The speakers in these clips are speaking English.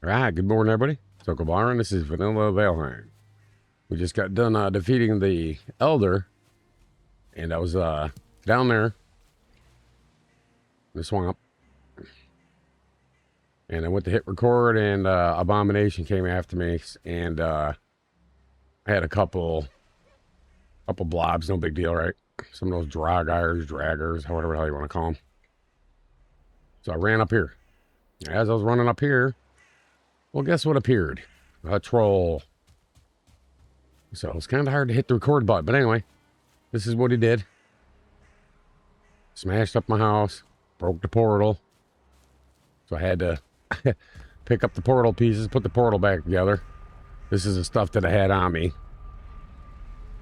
All right, good morning, everybody. It's Uncle Byron. This is Vanilla Valheim. We just got done defeating the Elder, and I was down there in the swamp, and I went to hit record, and Abomination came after me, and I had a couple blobs, no big deal, right? Some of those draggers, however the hell you want to call them. So I ran up here. As I was running up here, well, guess what appeared? A troll. So it's kind of hard to hit the record button. But anyway, this is what he did. Smashed up my house. Broke the portal. So I had to pick up the portal pieces, put the portal back together. This is the stuff that I had on me.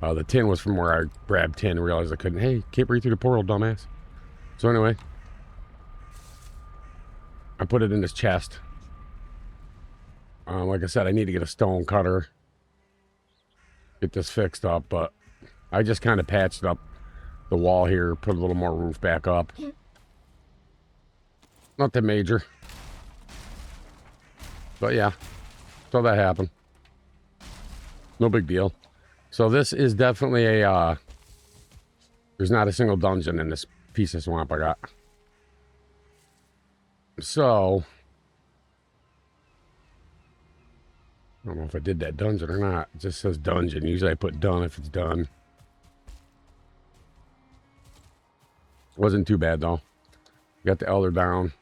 The tin was from where I grabbed tin and realized I couldn't. Hey, can't breathe through the portal, dumbass. So anyway, I put it in this chest. Like I said, I need to get a stone cutter. Get this fixed up, but I just kind of patched up the wall here, put a little more roof back up. Nothing major. But yeah, so that happened. No big deal. So this is definitely a, there's not a single dungeon in this piece of swamp I got. So, I don't know if I did that dungeon or not. It just says dungeon. Usually I put done if it's done. Wasn't too bad though. Got the Elder down.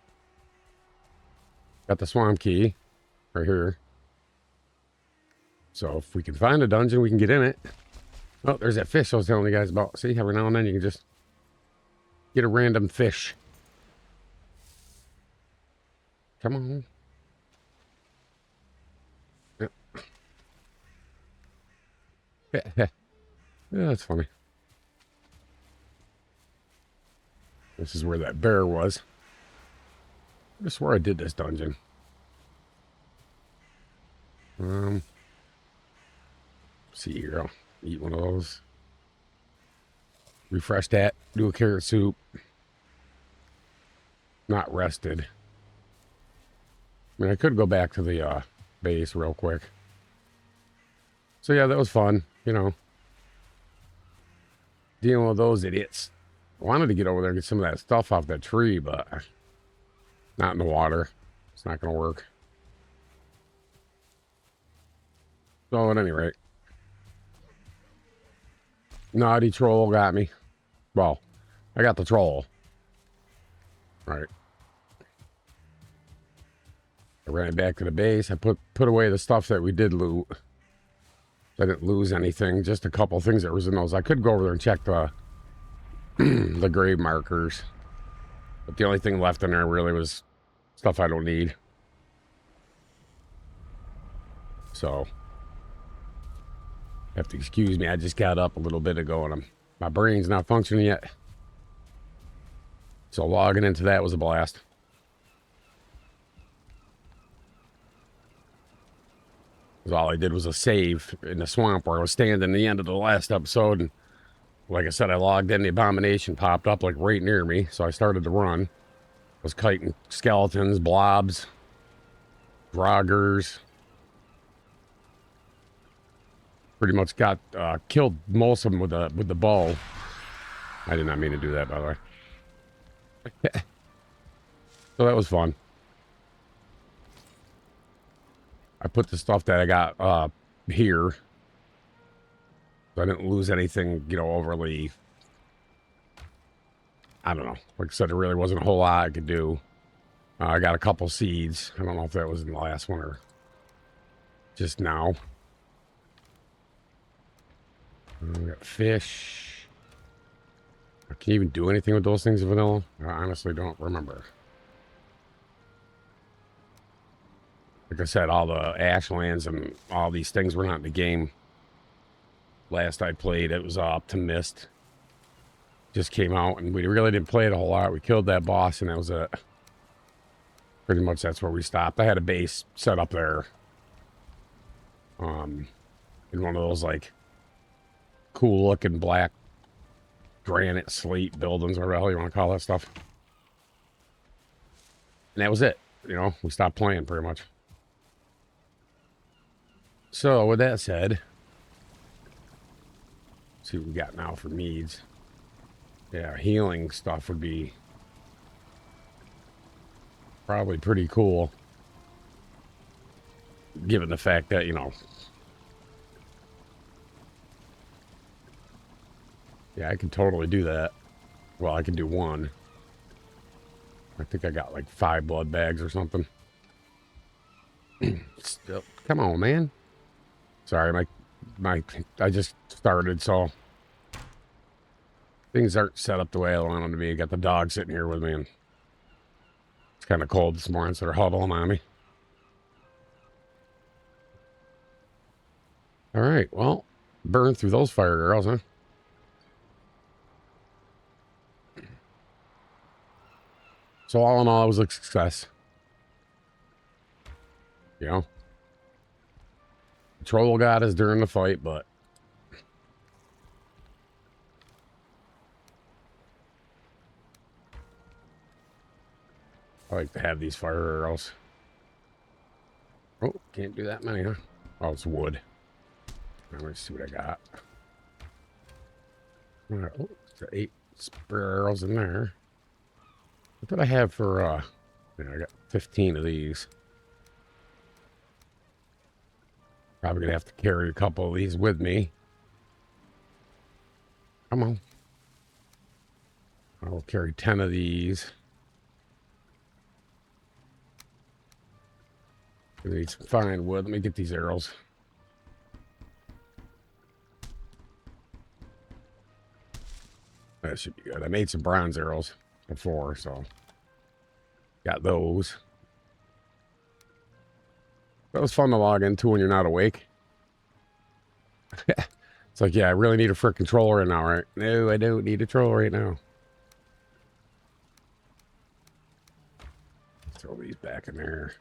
Got the swamp key right here. So if we can find a dungeon, we can get in it. Oh, there's that fish I was telling you guys about. See, every now and then you can just get a random fish. Come on. Yeah, that's funny. This is where that bear was. I swear I did this dungeon. See here, I'll eat one of those. Refresh that. Do a carrot soup. Not rested. I mean, I could go back to the base real quick. So yeah, that was fun, you know. Dealing with those idiots. I wanted to get over there and get some of that stuff off that tree, but not in the water. It's not going to work. So at any rate, naughty troll got me. Well, I got the troll. Right. I ran back to the base. I put away the stuff that we did loot. I didn't lose anything. Just a couple things that was in those. I could go over there and check the the grave markers. But the only thing left in there really was stuff I don't need. So, have to excuse me. I just got up a little bit ago and my brain's not functioning yet. So logging into that was a blast. All I did was a save in the swamp where I was standing at the end of the last episode. And like I said, I logged in. The Abomination popped up like right near me. So I started to run. I was kiting skeletons, blobs, draggers. Pretty much got killed most of them with the bow. I did not mean to do that, by the way. So that was fun. I put the stuff that I got here. So I didn't lose anything, you know, overly. I don't know. Like I said, there really wasn't a whole lot I could do. I got a couple seeds. I don't know if that was in the last one or just now. We got fish. Can you even do anything with those things in vanilla? I honestly don't remember. Like I said, all the ashlands and all these things were not in the game. Last I played, it was up to Mist. Just came out, and we really didn't play it a whole lot. We killed that boss, and that was it. Pretty much that's where we stopped. I had a base set up there. In one of those, like, cool-looking black granite slate buildings, or whatever the hell you want to call that stuff. And that was it. You know, we stopped playing, pretty much. So with that said, let's see what we got now for needs. Yeah, healing stuff would be probably pretty cool, given the fact that, you know, yeah, I can totally do that. Well, I can do one. I think I got like 5 blood bags or something. Still, come on, man. Sorry, I just started, so things aren't set up the way I want them to be. I got the dog sitting here with me, and it's kind of cold this morning, so they're huddling on me. All right, well, burn through those fire arrows, huh? So all in all, it was a success. You know, the troll got us during the fight, but I like to have these fire arrows. Oh, can't do that many, huh? Oh, it's wood. Now let's see what I got. All right, oh, got 8 spare arrows in there. What did I have for, yeah, I got 15 of these. Probably gonna have to carry a couple of these with me. Come on. I will carry 10 of these. I need some fine wood. Let me get these arrows. That should be good. I made some bronze arrows before, so got those. That was fun to log into when you're not awake. It's like, yeah, I really need a frick controller right now, right? No, I don't need a controller right now. Throw these back in there.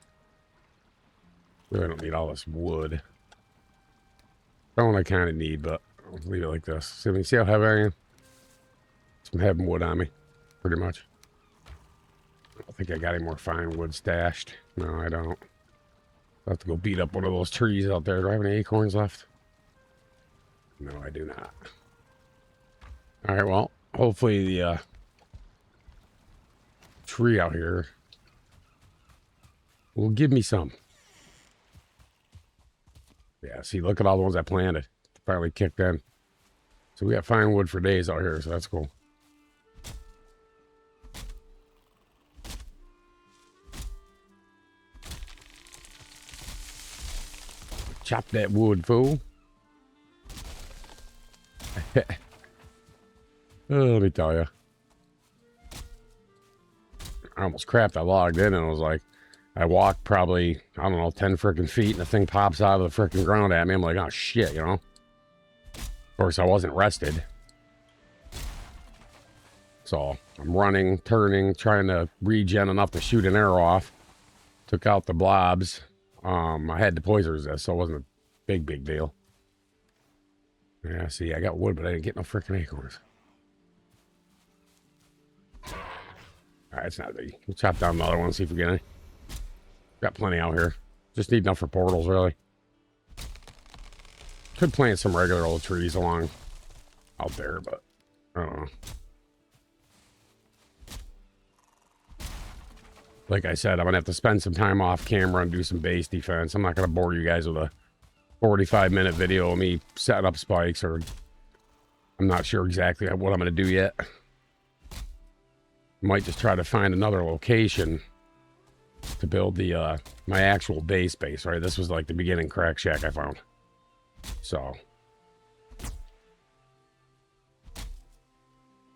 Really don't need all this wood. Don't I kind of need, but I'll leave it like this. See how heavy I am? Some heavy wood on me, pretty much. I don't think I got any more fine wood stashed. No, I don't. I'll have to go beat up one of those trees out there. Do I have any acorns left? No, I do not. All right, well, hopefully the tree out here will give me some. Yeah, see, look at all the ones I planted. Finally kicked in. So we got fine wood for days out here, so that's cool. Chop that wood, fool. Oh, let me tell you. I almost crapped. I logged in and I was like, I walked probably, I don't know, 10 freaking feet and the thing pops out of the freaking ground at me. I'm like, oh shit, you know? Of course, I wasn't rested. So I'm running, turning, trying to regen enough to shoot an arrow off. Took out the blobs. I had the poison resist, so it wasn't a big deal. Yeah, see, I got wood, but I didn't get no freaking acorns. All right, it's not big. We'll chop down another one, see if we get any. Got plenty out here. Just need enough for portals, really. Could plant some regular old trees along out there, but I don't know. Like I said, I'm going to have to spend some time off camera and do some base defense. I'm not going to bore you guys with a 45-minute video of me setting up spikes, or I'm not sure exactly what I'm going to do yet. Might just try to find another location to build the my actual base, right? This was like the beginning crack shack I found. So,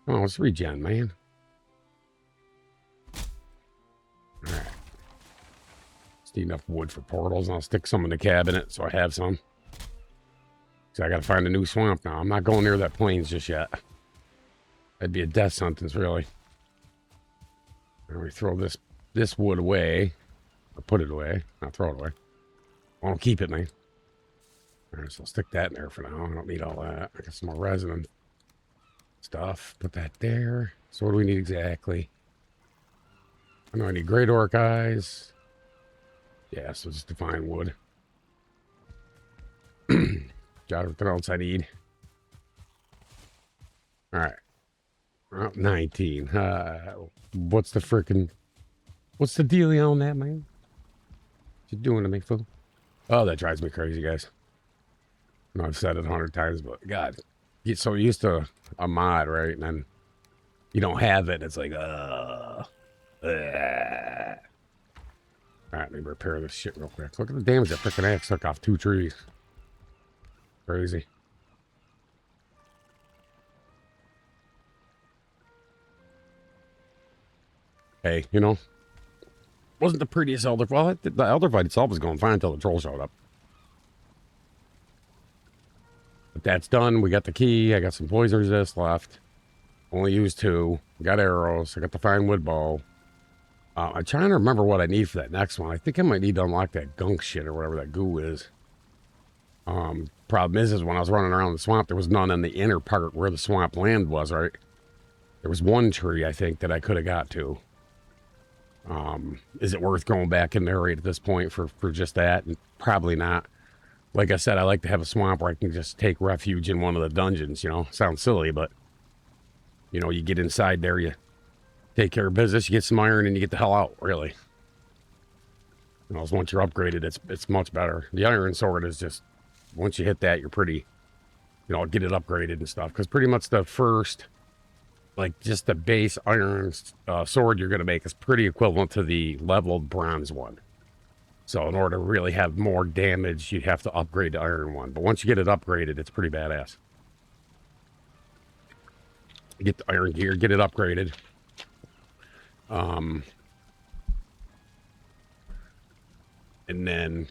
oh, let's regen, man. All right. Just need enough wood for portals, and I'll stick some in the cabinet so I have some. So I got to find a new swamp now. I'm not going near that plains just yet. That'd be a death sentence, really. Let me throw this wood away, or put it away. Not throw it away. I won't keep it, man. All right, so I'll stick that in there for now. I don't need all that. I got some more resin and stuff. Put that there. So what do we need exactly? I know I need great orc eyes. Yeah, so just define wood. Got everything else I need. All right. 19. What's the dealio on that, man? What you doing to me, fool? Oh, that drives me crazy, guys. I know I've said it 100 times, but God, get so used to a mod, right? And then you don't have it. It's like, All right, let me repair this shit real quick. Look at the damage that freaking axe took off 2 trees. Crazy. Hey, you know, wasn't the prettiest elder. Well, the elder fight itself was going fine until the troll showed up. But that's done. We got the key. I got some poison resist left. Only used 2. Got arrows. I got the fine wood bow. I'm trying to remember what I need for that next one. I think I might need to unlock that gunk shit or whatever that goo is. Problem is when I was running around the swamp, there was none in the inner part where the swamp land was, right? There was 1 tree, I think, that I could have got to. Is it worth going back in there right at this point for just that? And probably not. Like I said, I like to have a swamp where I can just take refuge in one of the dungeons, you know? Sounds silly, but, you know, you get inside there, you take care of business, you get some iron, and you get the hell out, really. You know, once you're upgraded, it's much better. The iron sword is just, once you hit that, you're pretty, you know, get it upgraded and stuff. Because pretty much the first, like, just the base iron sword you're going to make is pretty equivalent to the leveled bronze one. So in order to really have more damage, you'd have to upgrade the iron one. But once you get it upgraded, it's pretty badass. You get the iron gear, get it upgraded. And then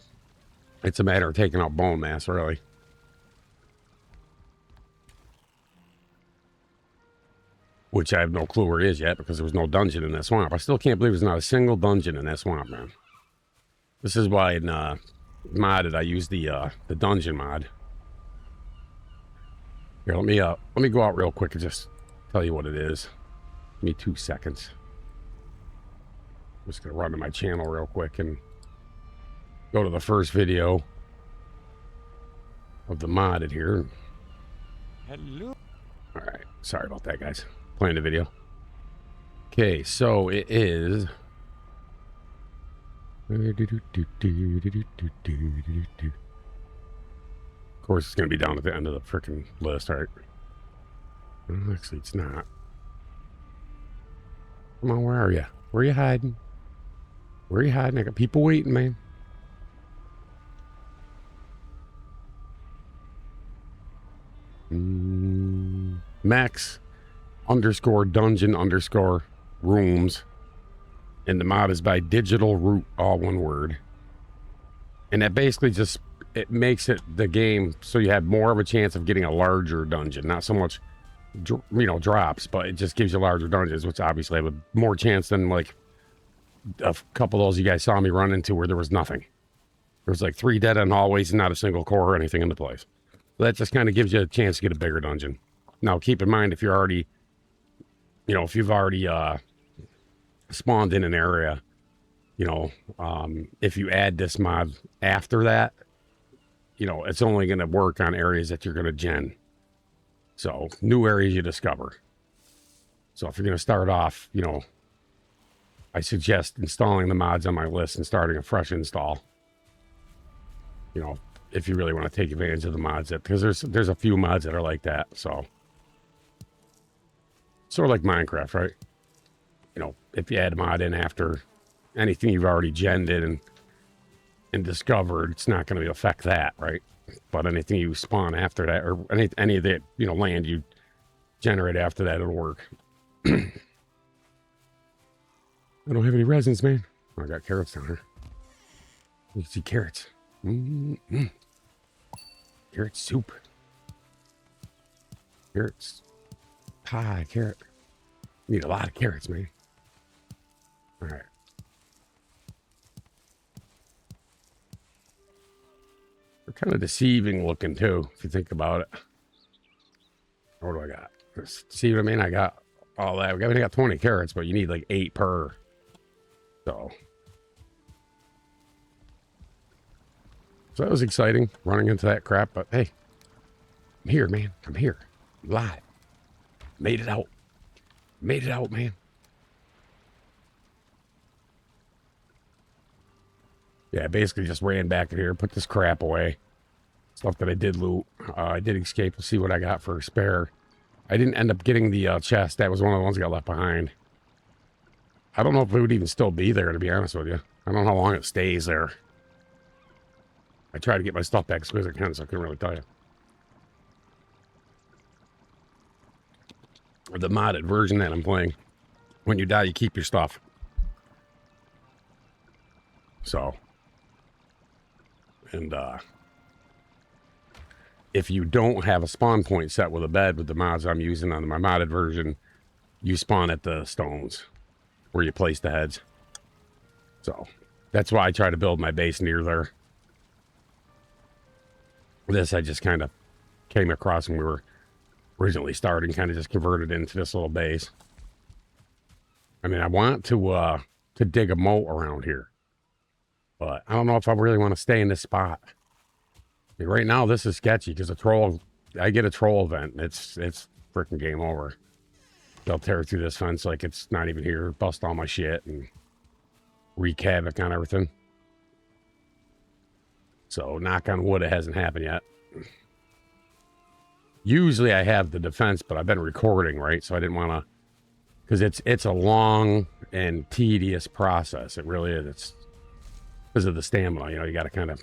it's a matter of taking out bone mass, really. Which I have no clue where it is yet because there was no dungeon in that swamp. I still can't believe there's not a single dungeon in that swamp, man. This is why in modded I use the dungeon mod. Here, let me go out real quick and just tell you what it is. Give me 2 seconds. I'm just gonna run to my channel real quick and go to the first video of the modded here. Hello. All right, sorry about that, guys. Playing the video. Okay, so it is. Of course, it's gonna be down at the end of the freaking list, right? Well, actually, it's not. Come on, where are you? Where are you hiding? Where are you hiding? I got people waiting, man. Max _ dungeon _ rooms. And the mod is by Digital Root, all one word. And that basically just, it makes it the game so you have more of a chance of getting a larger dungeon. Not so much, you know, drops, but it just gives you larger dungeons, which obviously have a more chance than like a couple of those you guys saw me run into where there was nothing. There was like 3 dead-end hallways and not a single core or anything in the place. So that just kind of gives you a chance to get a bigger dungeon. Now, keep in mind, if you're already, you know, if you've already spawned in an area, you know, if you add this mod after that, you know, it's only going to work on areas that you're going to gen. So, new areas you discover. So, if you're going to start off, you know, I suggest installing the mods on my list and starting a fresh install. You know, if you really want to take advantage of the mods, because there's a few mods that are like that. So, sort of like Minecraft, right? You know, if you add a mod in after anything you've already genned in and discovered, it's not going to affect that, right? But anything you spawn after that, or any of the, you know, land you generate after that, it'll work. I don't have any resins, man. Oh, I got carrots down here. You can see carrots. Carrot soup. Carrots. Pie, carrot. Need a lot of carrots, man. All right. They're kind of deceiving looking too, if you think about it. What do I got? See what I mean? I got all that. I got 20 carrots, but you need like 8 per. So So that was exciting, running into that crap. But hey, I'm here, man. I'm here. I'm live. Made it out. Made it out, man. Yeah, I basically just ran back in here, put this crap away. Stuff that I did loot. I did escape. We'll see what I got for a spare. I didn't end up getting the chest. That was one of the ones I got left behind. I don't know if it would even still be there, to be honest with you. I don't know how long it stays there. I try to get my stuff back as quick as I can, so I couldn't really tell you. The modded version that I'm playing. When you die, you keep your stuff. So. And, if you don't have a spawn point set with a bed with the mods I'm using on my modded version, you spawn at the stones where you place the heads. So, that's why I try to build my base near there. This I just kind of came across when we were originally starting, kind of just converted into this little base. I mean, I want to dig a moat around here, but I don't know if I really want to stay in this spot. I mean, right now this is sketchy because I get a troll event, and it's freaking game over. They'll tear through this fence like it's not even here, bust all my shit, and wreak havoc on everything. So, knock on wood, it hasn't happened yet. Usually I have the defense, but I've been recording, right? So I didn't want to, because it's a long and tedious process. It really is. It's because of the stamina. You know, you got to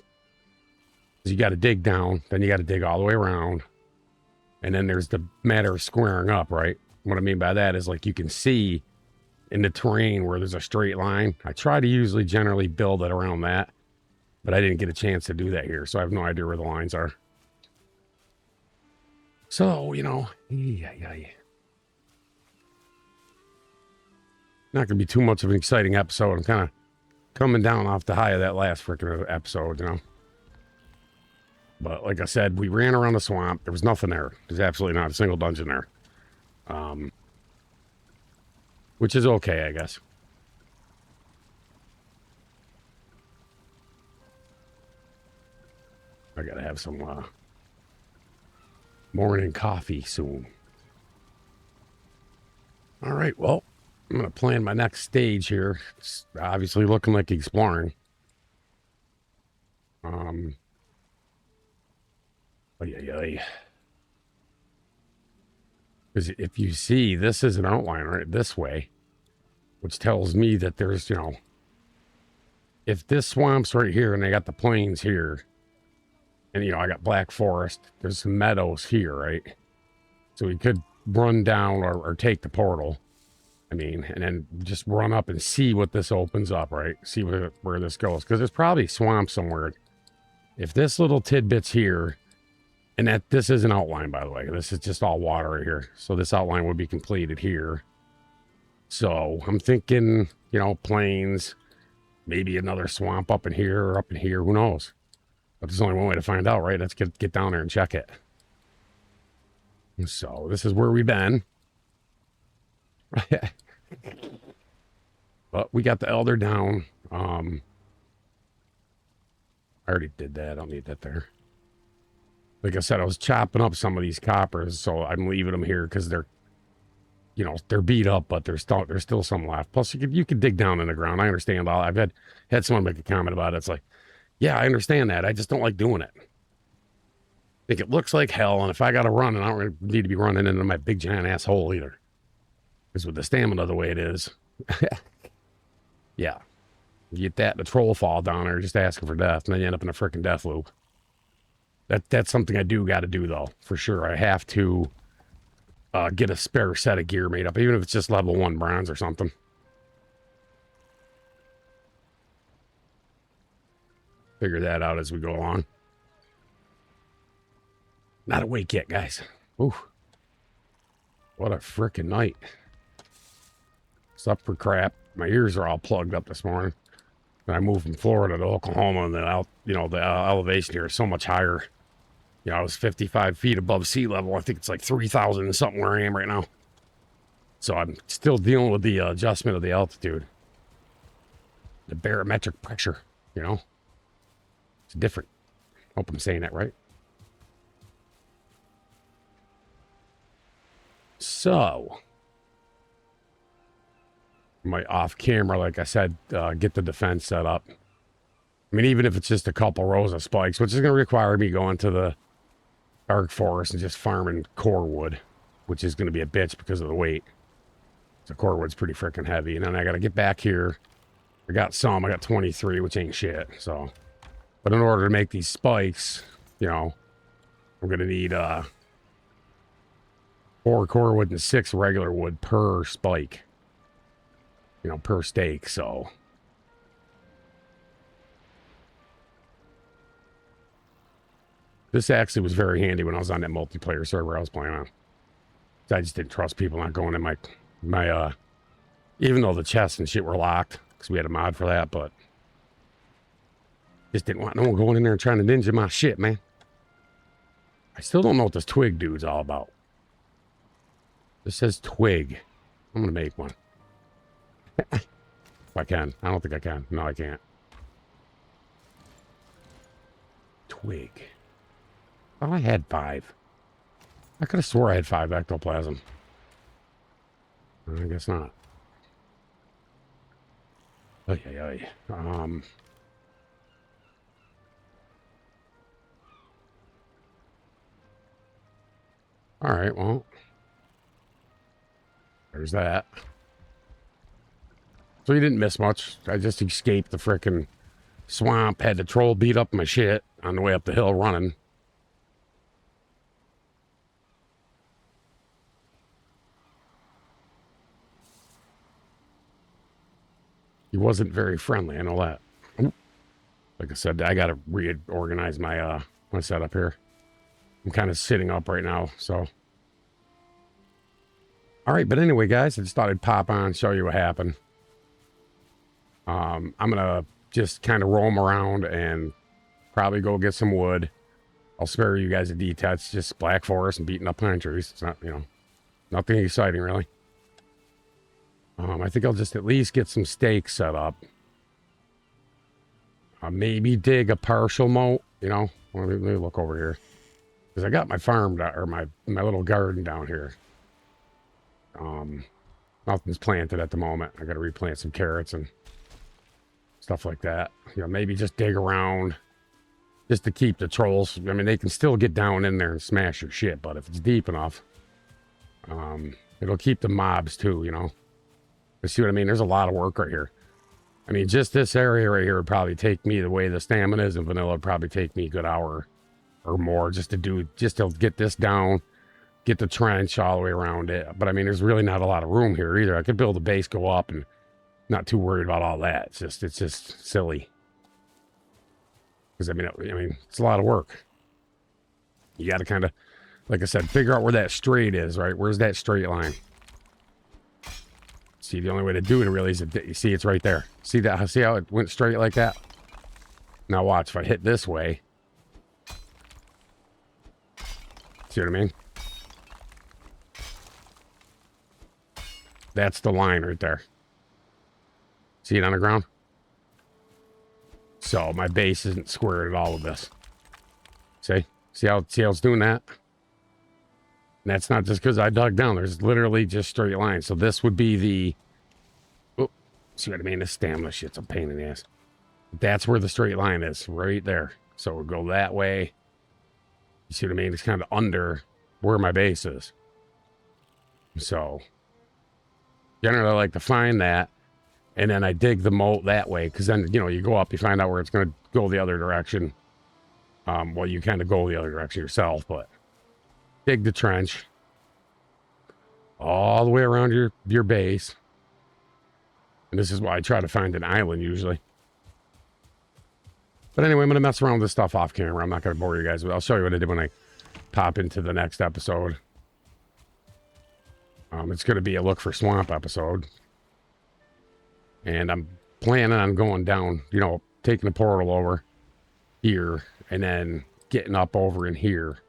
you got to dig down, then you got to dig all the way around, and then there's the matter of squaring up, right? What I mean by that is, like, you can see in the terrain where there's a straight line. I try to usually generally build it around that, but I didn't get a chance to do that here, so I have no idea where the lines are. So, you know, not going to be too much of an exciting episode. I'm kind of coming down off the high of that last freaking episode, you know. But like I said, we ran around the swamp. There was nothing there. There's absolutely not a single dungeon there. Which is okay, I guess. I got to have some morning coffee soon. All right, well, I'm going to plan my next stage here. It's obviously looking like exploring. Because if you see, this is an outline right this way, which tells me that there's, you know, if this swamp's right here and they got the plains here, and, you know, I got black forest, there's some meadows here, right? So we could run down or take the portal. I mean, and then just run up and see what this opens up, right? See where this goes. Because there's probably swamp somewhere. If this little tidbit's here, and this is an outline, by the way. This is just all water right here. So this outline would be completed here. So I'm thinking, you know, plains, maybe another swamp up in here or up in here. Who knows? But there's only one way to find out, right? Let's get down there and check it. So this is where we've been. But we got the elder down. I already did that. I don't need that there. Like I said, I was chopping up some of these coppers, so I'm leaving them here because they're, you know, they're beat up, but there's still some left. Plus, you could dig down in the ground. I understand. I've had someone make a comment about it. It's like, yeah, I understand that. I just don't like doing it. I think it looks like hell, and if I got to run, and I don't really need to be running into my big giant asshole either. Because with the stamina the way it is, yeah, you get that, the troll fall down there just asking for death, and then you end up in a freaking death loop. That's something I got to do, though, for sure. I have to get a spare set of gear made up, even if it's just level 1 bronze or something. Figure that out as we go along. Not awake yet, guys. Ooh. What a freaking night. It's up for crap. My ears are all plugged up this morning. When I moved from Florida to Oklahoma, and the elevation here is so much higher. You know, I was 55 feet above sea level. I think it's like 3,000 and something where I am right now. So I'm still dealing with the adjustment of the altitude. The barometric pressure, you know. It's different. Hope I'm saying that right. So, my off camera, like I said, get the defense set up. I mean, even if it's just a couple rows of spikes, which is going to require me going to the dark forest and just farming core wood, which is going to be a bitch because of the weight. So core wood's pretty freaking heavy. And then I got to get back here. I got 23, which ain't shit. So, but in order to make these spikes, you know, I'm going to need 4 core wood and 6 regular wood per spike, you know, per stake. So this actually was very handy when I was on that multiplayer server I was playing on. I just didn't trust people not going in my even though the chests and shit were locked because we had a mod for that, but just didn't want no one going in there and trying to ninja my shit, man. I still don't know what this twig dude's all about. This says twig. I'm gonna make one. If I can. I don't think I can. No, I can't. Twig. Oh, I had 5. I could have swore I had 5 ectoplasm. I guess not. Ay, ay, ay. All right, well, there's that. So you didn't miss much. I just escaped the frickin' swamp, had the troll beat up my shit on the way up the hill running. He wasn't very friendly, I know that. Like I said, I gotta reorganize my my setup here. I'm kind of sitting up right now, so. All right, but anyway, guys, I just thought I'd pop on, show you what happened. I'm gonna just kind of roam around and probably go get some wood. I'll spare you guys the details. It's just black forest and beating up pine trees. It's not, you know, nothing exciting really. I think I'll just at least get some stakes set up. Maybe dig a partial moat, you know. Let me look over here. Because I got my farm, or my little garden down here. Nothing's planted at the moment. I got to replant some carrots and stuff like that. You know, maybe just dig around just to keep the trolls. I mean, they can still get down in there and smash your shit, but if it's deep enough, it'll keep the mobs too, you know. You see what I mean? There's a lot of work right here. I mean, just this area right here would probably take me, the way the stamina is in vanilla, would probably take me a good hour or more just to get this down, get the trench all the way around it. But I mean, there's really not a lot of room here either. I could build a base, go up, and not too worried about all that. It's just silly. Because I mean, it's a lot of work. You got to kind of, like I said, figure out where that straight is, right? Where's that straight line? See, the only way to do it really is, you see, it's right there. See that? See how it went straight like that? Now watch, if I hit this way. See what I mean? That's the line right there. See it on the ground? So my base isn't squared at all with this. See how it's doing that? And that's not just because I dug down. There's literally just straight lines. So this would be the... Oh, see what I mean? This stamina shit's a pain in the ass. That's where the straight line is, right there. So we'll go that way. You see what I mean? It's kind of under where my base is. So generally I like to find that. And then I dig the moat that way. Because then, you know, you go up, you find out where it's going to go the other direction. Well, you kind of go the other direction yourself, but... dig the trench all the way around your base. And this is why I try to find an island usually. But anyway, I'm going to mess around with this stuff off camera. I'm not going to bore you guys with it. I'll show you what I did when I pop into the next episode. It's going to be a look for swamp episode. And I'm planning on going down, you know, taking the portal over here and then getting up over in here.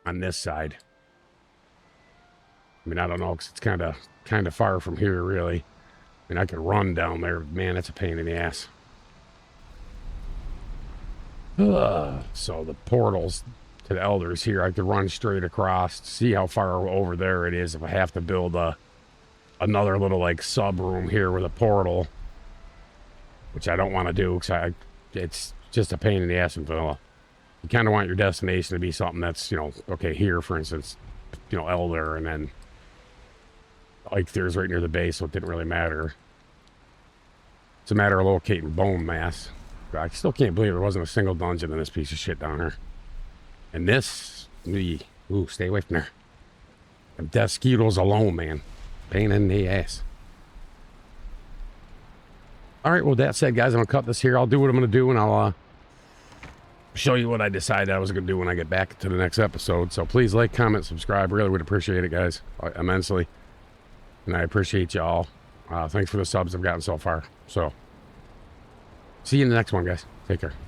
On this side. I mean, I don't know, because it's kind of far from here, really. I mean, I could run down there. Man, that's a pain in the ass. So the portals to the elders here, I could run straight across, see how far over there it is if I have to build another little like sub room here with a portal, which I don't want to do because it's just a pain in the ass in vanilla. You kind of want your destination to be something that's, okay, here, for instance, Elder, and then like there's right near the base, so it didn't really matter. It's a matter of locating bone mass. I still can't believe there wasn't a single dungeon in this piece of shit down here. And this, ooh, stay away from there. Them mosquitoes alone, man. Pain in the ass. All right, well, that said, guys, I'm going to cut this here. I'll do what I'm going to do, and I'll show you what I decided I was going to do when I get back to the next episode. So please like, comment, subscribe. Really would appreciate it, guys, immensely. And I appreciate y'all. Thanks for the subs I've gotten so far. So, see you in the next one, guys. Take care.